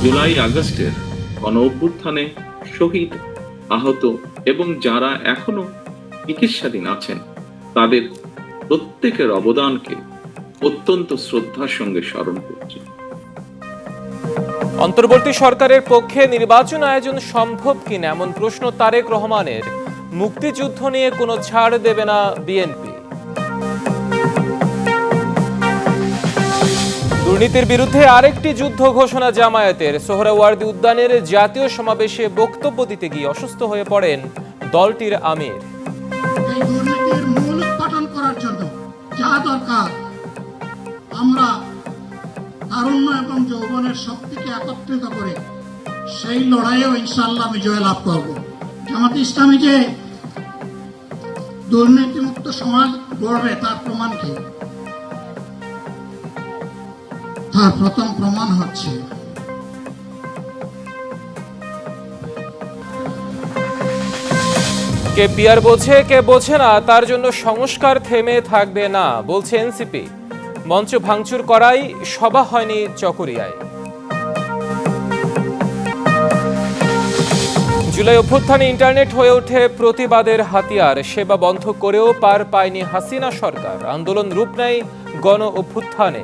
জুলাই আগস্টের গণ অভ্যুত্থানে শহীদ, আহত এবং যারা এখনো চিকিৎসাধীন আছেন তাদের প্রত্যেকের অবদানকে অত্যন্ত শ্রদ্ধার সঙ্গে স্মরণ করছি। অন্তর্বর্তী সরকারের পক্ষে নির্বাচন আয়োজন সম্ভব কিনা এমন প্রশ্ন তারেক রহমানের। মুক্তিযুদ্ধ নিয়ে কোনো ছাড় দেবে না বিএনপি। দুর্নীতির বিরুদ্ধে আরেকটি যুদ্ধ ঘোষণা জামায়াতের। সোহরাওয়ার্দী উদ্যানের জাতীয় সমাবেশে বক্তব্য দিতে গিয়ে অসুস্থ হয়ে পড়েন দলটির আমির। এই দুর্নীতির মূল উৎপাদন করার জন্য যা দরকার, আমরা তারুণ্য এবং যৌবনের শক্তিকে একত্রিত করে সেই লড়াইয়েও ইনশাআল্লাহ বিজয় লাভ করব। জামাত ইসলামী যে দুর্নীতিমুক্ত সমাজ গড়বে তার প্রমাণ কি? তার প্রথম প্রমাণ হচ্ছে কে পিয়ার বোঝে কে বোঝে না, তার জন্য সংস্কার থেমে থাকবে না বলছে এনসিপি। মঞ্চ ভাঙচুর করাই সভা হয়নি চকরিয়ায়। জুলাই অভ্যুত্থানে ইন্টারনেট হয়ে ওঠে প্রতিবাদের হাতিয়ার। সেবা বন্ধ করেও পার পায়নি হাসিনা সরকার। আন্দোলন রূপ নেয় গণ অভ্যুত্থানে।